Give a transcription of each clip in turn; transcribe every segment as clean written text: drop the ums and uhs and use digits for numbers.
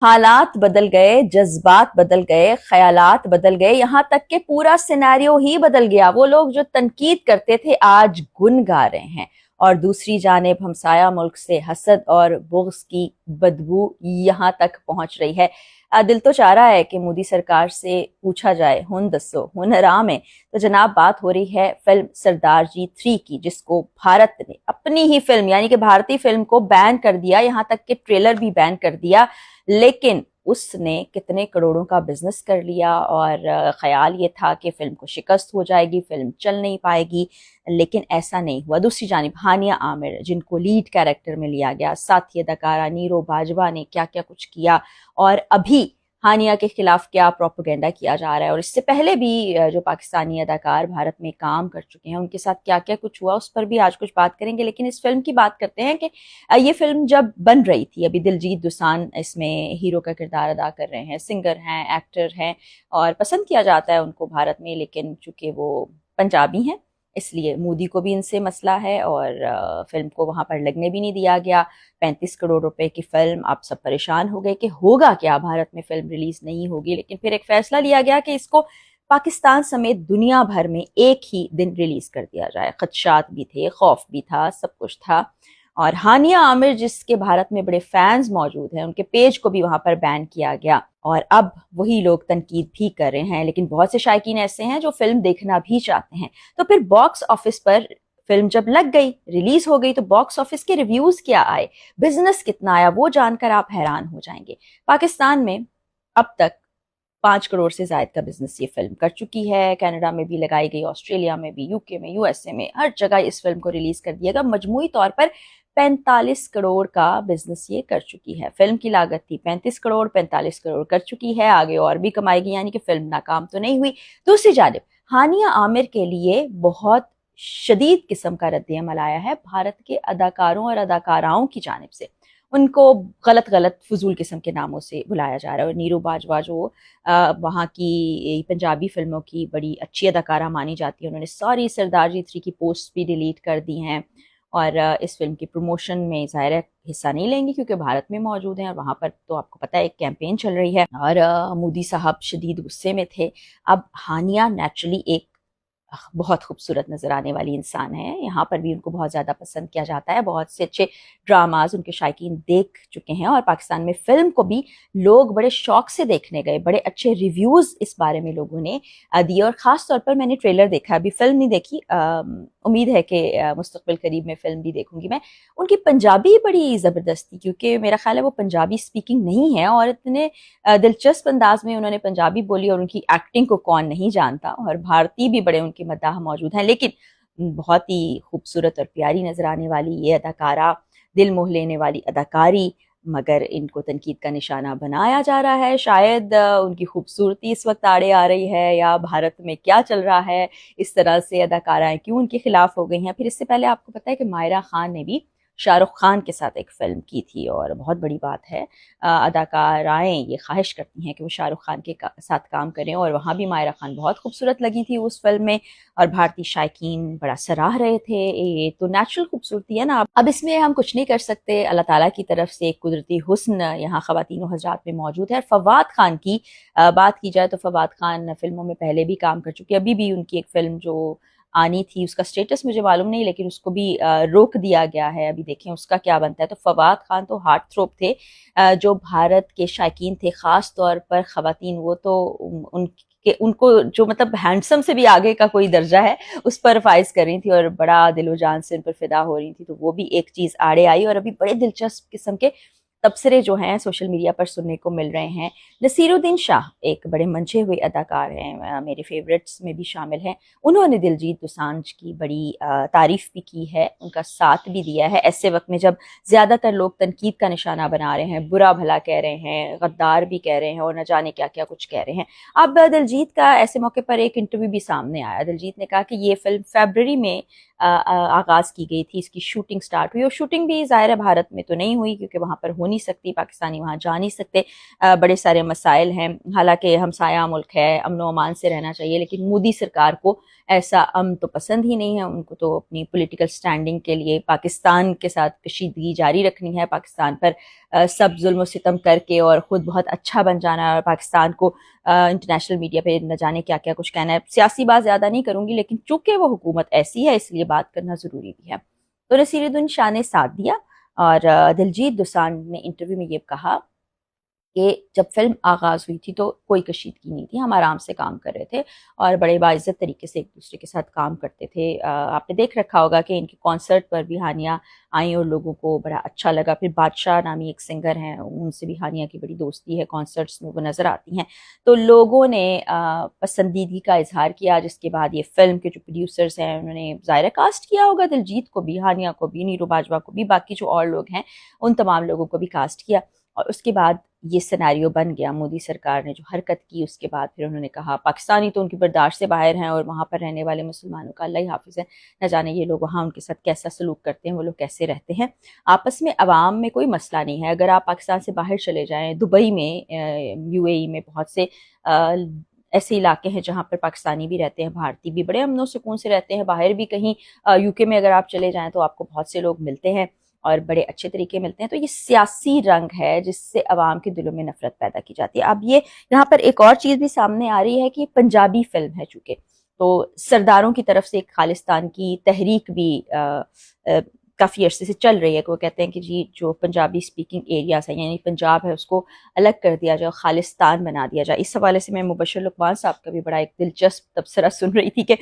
حالات بدل گئے، جذبات بدل گئے، خیالات بدل گئے، یہاں تک کہ پورا سیناریو ہی بدل گیا۔ وہ لوگ جو تنقید کرتے تھے آج گن گا رہے ہیں، اور دوسری جانب ہمسایہ ملک سے حسد اور بغض کی بدبو یہاں تک پہنچ رہی ہے۔ دل تو چاہ رہا ہے کہ مودی سرکار سے پوچھا جائے ہن دسو ہن حرام ہے۔ تو جناب بات ہو رہی ہے فلم سردار جی 3 کی، جس کو بھارت نے اپنی ہی فلم یعنی کہ بھارتی فلم کو بین کر دیا، یہاں تک کہ ٹریلر بھی بین کر دیا، لیکن اس نے کتنے کروڑوں کا بزنس کر لیا، اور خیال یہ تھا کہ فلم کو شکست ہو جائے گی، فلم چل نہیں پائے گی، لیکن ایسا نہیں ہوا۔ دوسری جانب ہانیہ عامر، جن کو لیڈ کیریکٹر میں لیا گیا، ساتھی اداکارہ نیرو باجوہ نے کیا کیا کچھ کیا، اور ابھی ہانیہ کے خلاف کیا پروپیگنڈا کیا جا رہا ہے، اور اس سے پہلے بھی جو پاکستانی اداکار بھارت میں کام کر چکے ہیں ان کے ساتھ کیا کیا کچھ ہوا، اس پر بھی آج کچھ بات کریں گے۔ لیکن اس فلم کی بات کرتے ہیں کہ یہ فلم جب بن رہی تھی، ابھی دلجیت دوسان اس میں ہیرو کا کردار ادا کر رہے ہیں، سنگر ہیں، ایکٹر ہیں، اور پسند کیا جاتا ہے ان کو بھارت میں، لیکن چونکہ وہ پنجابی ہیں اس لیے مودی کو بھی ان سے مسئلہ ہے، اور فلم کو وہاں پر لگنے بھی نہیں دیا گیا۔ 35 کروڑ روپے کی فلم، آپ سب پریشان ہو گئے کہ ہوگا کیا، بھارت میں فلم ریلیز نہیں ہوگی، لیکن پھر ایک فیصلہ لیا گیا کہ اس کو پاکستان سمیت دنیا بھر میں ایک ہی دن ریلیز کر دیا جائے۔ خدشات بھی تھے، خوف بھی تھا، سب کچھ تھا، اور ہانیہ عامر جس کے بھارت میں بڑے فینز موجود ہیں، ان کے پیج کو بھی وہاں پر بین کیا گیا، اور اب وہی لوگ تنقید بھی کر رہے ہیں، لیکن بہت سے شائقین ایسے ہیں جو فلم دیکھنا بھی چاہتے ہیں۔ تو پھر باکس آفس پر فلم جب لگ گئی، ریلیز ہو گئی، تو باکس آفس کے ریویوز کیا آئے، بزنس کتنا آیا، وہ جان کر آپ حیران ہو جائیں گے۔ پاکستان میں اب تک 5 کروڑ سے زائد کا بزنس یہ فلم کر چکی ہے، کینیڈا میں بھی لگائی گئی، آسٹریلیا میں بھی، UK میں، USA میں، ہر جگہ اس فلم کو ریلیز کر دیا گیا۔ مجموعی طور پر 45 کروڑ کا بزنس یہ کر چکی ہے۔ فلم کی لاگت تھی 35 کروڑ، 45 کروڑ کر چکی ہے، آگے اور بھی کمائے گی، یعنی کہ فلم ناکام تو نہیں ہوئی۔ دوسری جانب ہانیہ عامر کے لیے بہت شدید قسم کا رد عمل آیا ہے بھارت کے اداکاروں اور اداکاراؤں کی جانب سے۔ ان کو غلط فضول قسم کے ناموں سے بلایا جا رہا ہے، اور نیرو باجوہ جو وہاں کی پنجابی فلموں کی بڑی اچھی اداکارہ مانی جاتی ہے، انہوں نے ساری سردار جی 3 کی پوسٹ بھی ڈیلیٹ کر دی ہیں، اور اس فلم کی پروموشن میں ظاہر ہے حصہ نہیں لیں گی کیونکہ بھارت میں موجود ہیں، اور وہاں پر تو آپ کو پتہ ہے ایک کیمپین چل رہی ہے، اور مودی صاحب شدید غصے میں تھے۔ اب ہانیہ نیچرلی ایک بہت خوبصورت نظر آنے والی انسان ہے، یہاں پر بھی ان کو بہت زیادہ پسند کیا جاتا ہے، بہت سے اچھے ڈراماز ان کے شائقین دیکھ چکے ہیں، اور پاکستان میں فلم کو بھی لوگ بڑے شوق سے دیکھنے گئے، بڑے اچھے ریویوز اس بارے میں لوگوں نے دیے، اور خاص طور پر میں نے ٹریلر دیکھا، ابھی فلم نہیں دیکھی، امید ہے کہ مستقبل قریب میں فلم بھی دیکھوں گی میں۔ ان کی پنجابی بڑی زبردست تھی، کیونکہ میرا خیال ہے وہ پنجابی سپیکنگ نہیں ہے، اور اتنے دلچسپ انداز میں انہوں نے پنجابی بولی، اور ان کی ایکٹنگ کو کون نہیں جانتا، اور بھارتی بھی بڑے ان کے مداح موجود ہیں، لیکن بہت ہی خوبصورت اور پیاری نظر آنے والی یہ اداکارہ، دل موہ لینے والی اداکاری، مگر ان کو تنقید کا نشانہ بنایا جا رہا ہے۔ شاید ان کی خوبصورتی اس وقت آڑے آ رہی ہے، یا بھارت میں کیا چل رہا ہے، اس طرح سے اداکارائیں کیوں ان کے خلاف ہو گئی ہیں۔ پھر اس سے پہلے آپ کو پتہ ہے کہ مائرہ خان نے بھی شاہ رخ خان کے ساتھ ایک فلم کی تھی، اور بہت بڑی بات ہے، اداکارائیں یہ خواہش کرتی ہیں کہ وہ شاہ رخ خان کے ساتھ کام کریں، اور وہاں بھی مائرہ خان بہت خوبصورت لگی تھی اس فلم میں، اور بھارتی شائقین بڑا سراہ رہے تھے۔ یہ تو نیچرل خوبصورتی ہے نا، اب اس میں ہم کچھ نہیں کر سکتے، اللہ تعالیٰ کی طرف سے ایک قدرتی حسن یہاں خواتین و حضرات میں موجود ہے۔ فواد خان کی بات کی جائے تو فواد خان فلموں میں پہلے بھی کام کر چکے، ابھی بھی ان کی ایک فلم جو آنی تھی، اس کا سٹیٹس مجھے معلوم نہیں، لیکن اس کو بھی روک دیا گیا ہے، ابھی دیکھیں اس کا کیا بنتا ہے۔ تو فواد خان تو ہارٹ تھروپ تھے، جو بھارت کے شائقین تھے، خاص طور پر خواتین، وہ تو ان کو جو مطلب ہینڈسم سے بھی آگے کا کوئی درجہ ہے اس پر فائز کر رہی تھی، اور بڑا دل و جان سے ان پر فدا ہو رہی تھی، تو وہ بھی ایک چیز آڑے آئی، اور ابھی بڑے دلچسپ قسم کے تبصرے جو ہیں سوشل میڈیا پر سننے کو مل رہے ہیں۔ نصیر الدین شاہ ایک بڑے منجھے ہوئے اداکار ہیں، میرے فیورٹس میں بھی شامل ہیں، انہوں نے دلجیت دوسانجھ کی بڑی تعریف بھی کی ہے، ان کا ساتھ بھی دیا ہے ایسے وقت میں جب زیادہ تر لوگ تنقید کا نشانہ بنا رہے ہیں، برا بھلا کہہ رہے ہیں، غدار بھی کہہ رہے ہیں، اور نہ جانے کیا کیا کچھ کہہ رہے ہیں۔ اب دلجیت کا ایسے موقع پر ایک انٹرویو بھی سامنے آیا، دلجیت نے کہا کہ یہ فلم فیبرری میں آغاز کی گئی تھی، اس کی شوٹنگ سٹارٹ ہوئی، اور شوٹنگ بھی ظاہر ہے بھارت میں تو نہیں ہوئی کیونکہ وہاں پر ہو نہیں سکتی، پاکستانی وہاں جا نہیں سکتے، بڑے سارے مسائل ہیں، حالانکہ ہمسایہ ملک ہے، امن و امان سے رہنا چاہیے، لیکن مودی سرکار کو ایسا امن تو پسند ہی نہیں ہے ان کو، تو اپنی پولیٹیکل سٹینڈنگ کے لیے پاکستان کے ساتھ کشیدگی جاری رکھنی ہے، پاکستان پر سب ظلم و ستم کر کے اور خود بہت اچھا بن جانا ہے، اور پاکستان کو انٹرنیشنل میڈیا پہ نہ جانے کیا کیا کچھ کہنا ہے۔ سیاسی بات زیادہ نہیں کروں گی، لیکن چونکہ وہ حکومت ایسی ہے اس لیے بات کرنا ضروری بھی ہے۔ تو نصیر الدین شاہ نے ساتھ دیا، اور دلجیت دوسانجھ نے انٹرویو میں یہ کہا کہ جب فلم آغاز ہوئی تھی تو کوئی کشیدگی نہیں تھی، ہم آرام سے کام کر رہے تھے اور بڑے باعزت طریقے سے ایک دوسرے کے ساتھ کام کرتے تھے۔ آپ نے دیکھ رکھا ہوگا کہ ان کے کانسرٹ پر بھی ہانیہ آئیں اور لوگوں کو بڑا اچھا لگا۔ پھر بادشاہ نامی ایک سنگر ہیں، ان سے بھی ہانیہ کی بڑی دوستی ہے، کانسرٹس میں وہ نظر آتی ہیں، تو لوگوں نے پسندیدگی کا اظہار کیا، جس کے بعد یہ فلم کے جو پروڈیوسرز ہیں انہوں نے ظاہر کاسٹ کیا ہوگا دلجیت کو بھی، ہانیہ کو بھی، نیرو باجوہ کو بھی، باقی جو اور لوگ ہیں ان تمام لوگوں کو بھی کاسٹ کیا، اور اس کے بعد یہ سیناریو بن گیا۔ مودی سرکار نے جو حرکت کی اس کے بعد پھر انہوں نے کہا پاکستانی تو ان کی برداشت سے باہر ہیں، اور وہاں پر رہنے والے مسلمانوں کا اللہ ہی حافظ ہے، نہ جانے یہ لوگ وہاں ان کے ساتھ کیسا سلوک کرتے ہیں، وہ لوگ کیسے رہتے ہیں۔ آپس میں عوام میں کوئی مسئلہ نہیں ہے، اگر آپ پاکستان سے باہر چلے جائیں، دبئی میں، یو اے ای میں بہت سے ایسے علاقے ہیں جہاں پر پاکستانی بھی رہتے ہیں، بھارتی بھی بڑے امن و سکون سے رہتے ہیں، باہر بھی کہیں یو کے میں اگر آپ چلے جائیں تو آپ کو بہت سے لوگ ملتے ہیں اور بڑے اچھے طریقے ملتے ہیں۔ تو یہ سیاسی رنگ ہے جس سے عوام کے دلوں میں نفرت پیدا کی جاتی ہے۔ اب یہ یہاں پر ایک اور چیز بھی سامنے آ رہی ہے کہ پنجابی فلم ہے چونکہ، تو سرداروں کی طرف سے ایک خالصتان کی تحریک بھی کافی عرصے سے چل رہی ہے، کہ وہ کہتے ہیں کہ جی جو پنجابی اسپیکنگ ایریاز ہیں یعنی پنجاب ہے اس کو الگ کر دیا جائے، خالصتان بنا دیا جائے۔ اس حوالے سے میں مبشر لقمان صاحب کا بھی بڑا ایک دلچسپ تبصرہ سن رہی تھی کہ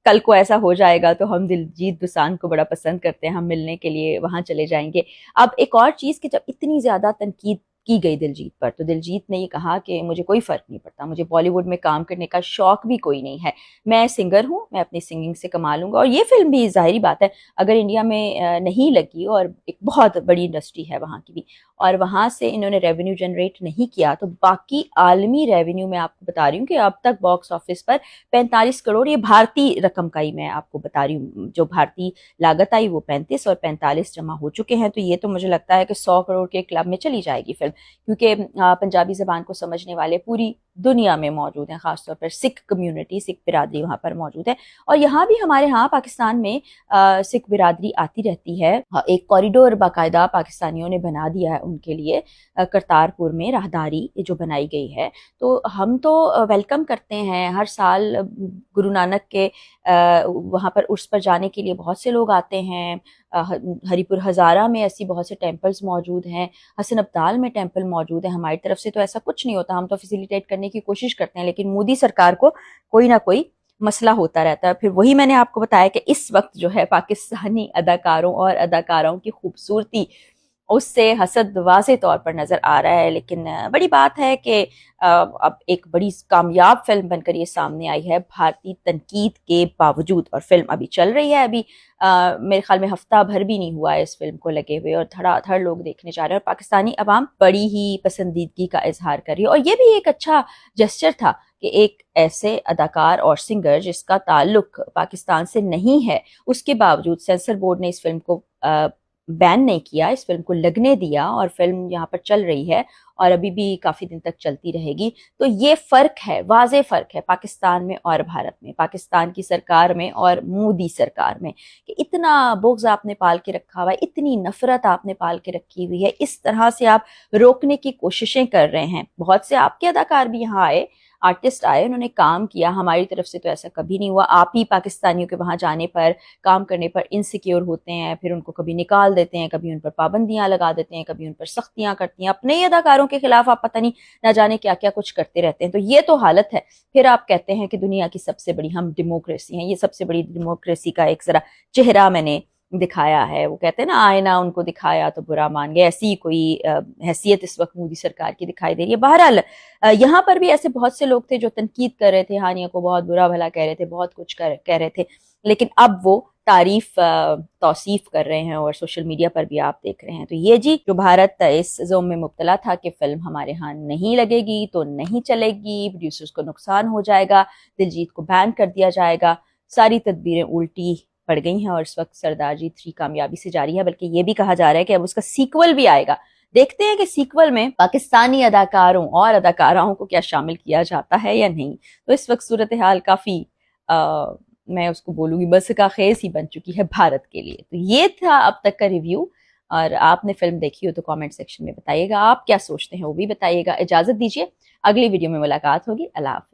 کل کو ایسا ہو جائے گا تو ہم دلجیت دوسانجھ کو بڑا پسند کرتے ہیں، ہم ملنے کے لیے وہاں چلے جائیں گے۔ اب ایک اور چیز کہ جب اتنی زیادہ تنقید کی گئی دلجیت پر، تو دلجیت نے یہ کہا کہ مجھے کوئی فرق نہیں پڑتا، مجھے بالی ووڈ میں کام کرنے کا شوق بھی کوئی نہیں ہے، میں سنگر ہوں، میں اپنی سنگنگ سے کما لوں گا، اور یہ فلم بھی ظاہری بات ہے اگر انڈیا میں نہیں لگی، اور ایک بہت بڑی انڈسٹری ہے وہاں کی بھی، اور وہاں سے انہوں نے ریونیو جنریٹ نہیں کیا، تو باقی عالمی ریونیو میں آپ کو بتا رہی ہوں کہ اب تک باکس آفس پر 45 کروڑ، یہ بھارتی رقم کا ہی میں آپ کو بتا رہی ہوں، جو بھارتی لاگت آئی وہ 35 اور 45 جمع ہو چکے ہیں، تو یہ تو مجھے لگتا ہے کہ 100 کروڑ کے کلب میں چلی جائے گی فلم، کیونکہ پنجابی زبان کو سمجھنے والے پوری دنیا میں موجود ہیں، خاص طور پر سکھ کمیونٹی، سکھ برادری وہاں پر موجود ہے، اور یہاں بھی ہمارے ہاں پاکستان میں سکھ برادری آتی رہتی ہے۔ ایک کوریڈور باقاعدہ پاکستانیوں نے بنا دیا ہے ان کے لیے، کرتارپور میں راہداری جو بنائی گئی ہے، تو ہم تو ویلکم کرتے ہیں، ہر سال گرو نانک کے وہاں پر عرس پر جانے کے لیے بہت سے لوگ آتے ہیں، ہری پور ہزارہ میں ایسی بہت سے ٹیمپلز موجود ہیں، حسن ابدال میں ٹیمپل موجود ہے، ہماری طرف سے تو ایسا کچھ نہیں ہوتا، ہم تو فیسیلیٹیٹ کرنے کی کوشش کرتے ہیں، لیکن مودی سرکار کو کوئی نہ کوئی مسئلہ ہوتا رہتا ہے۔ پھر وہی میں نے آپ کو بتایا کہ اس وقت جو ہے پاکستانی اداکاروں اور اداکاراؤں کی خوبصورتی اس سے حسد واضح طور پر نظر آ رہا ہے، لیکن بڑی بات ہے کہ اب ایک بڑی کامیاب فلم بن کر یہ سامنے آئی ہے بھارتی تنقید کے باوجود، اور فلم ابھی چل رہی ہے، ابھی میرے خیال میں ہفتہ بھر بھی نہیں ہوا ہے اس فلم کو لگے ہوئے، اور دھڑا دھڑ لوگ دیکھنے جا رہے ہیں، اور پاکستانی عوام بڑی ہی پسندیدگی کا اظہار کر رہی ہے، اور یہ بھی ایک اچھا جسچر تھا کہ ایک ایسے اداکار اور سنگر جس کا تعلق پاکستان سے نہیں ہے، اس کے باوجود سینسر بورڈ نے اس فلم کو بین نہیں کیا، اس فلم کو لگنے دیا، اور فلم یہاں پر چل رہی ہے اور ابھی بھی کافی دن تک چلتی رہے گی۔ تو یہ فرق ہے، واضح فرق ہے پاکستان میں اور بھارت میں، پاکستان کی سرکار میں اور مودی سرکار میں، کہ اتنا بغض آپ نے پال کے رکھا ہوا ہے، اتنی نفرت آپ نے پال کے رکھی ہوئی ہے، اس طرح سے آپ روکنے کی کوششیں کر رہے ہیں۔ بہت سے آپ کے اداکار بھی یہاں آئے، آرٹسٹ آئے، انہوں نے کام کیا، ہماری طرف سے تو ایسا کبھی نہیں ہوا، آپ ہی پاکستانیوں کے وہاں جانے پر، کام کرنے پر انسیکیور ہوتے ہیں، پھر ان کو کبھی نکال دیتے ہیں، کبھی ان پر پابندیاں لگا دیتے ہیں، کبھی ان پر سختیاں کرتی ہیں، اپنے ہی اداکاروں کے خلاف آپ پتہ نہیں نہ جانے کیا کیا کچھ کرتے رہتے ہیں۔ تو یہ تو حالت ہے، پھر آپ کہتے ہیں کہ دنیا کی سب سے بڑی ہم ڈیموکریسی ہیں، یہ سب سے بڑی ڈیموکریسی کا ایک ذرا چہرہ میں نے دکھایا ہے، وہ کہتے ہیں نا آئینہ ان کو دکھایا تو برا مان گئے، ایسی کوئی حیثیت اس وقت مودی سرکار کی دکھائی دے رہی ہے۔ بہرحال یہاں پر بھی ایسے بہت سے لوگ تھے جو تنقید کر رہے تھے، ہانیہ کو بہت برا بھلا کہہ رہے تھے، بہت کچھ کہہ رہے تھے، لیکن اب وہ تعریف توصیف کر رہے ہیں، اور سوشل میڈیا پر بھی آپ دیکھ رہے ہیں۔ تو یہ جی جو بھارت اس زوم میں مبتلا تھا کہ فلم ہمارے ہاں نہیں لگے گی تو نہیں چلے گی، پروڈیوسرز کو نقصان ہو جائے گا، دلجیت کو بین کر دیا جائے گا، ساری تدبیریں الٹی پڑ گئی ہیں، اور اس وقت سردار جی 3 کامیابی سے جاری ہے، بلکہ یہ بھی کہا جا رہا ہے کہ اب اس کا سیکول بھی آئے گا۔ دیکھتے ہیں کہ سیکول میں پاکستانی اداکاروں اور اداکاراؤں کو کیا شامل کیا جاتا ہے یا نہیں۔ تو اس وقت صورتحال کافی میں اس کو بولوں گی بس کا خیز ہی بن چکی ہے بھارت کے لیے. تو یہ تھا اب تک کا ریویو، اور آپ نے فلم دیکھی ہو تو کامنٹ سیکشن میں بتائیے گا آپ کیا سوچتے ہیں، وہ بھی بتائیے گا. اجازت دیجیے، اگلی ویڈیو میں ملاقات ہوگی. اللہ حافظ.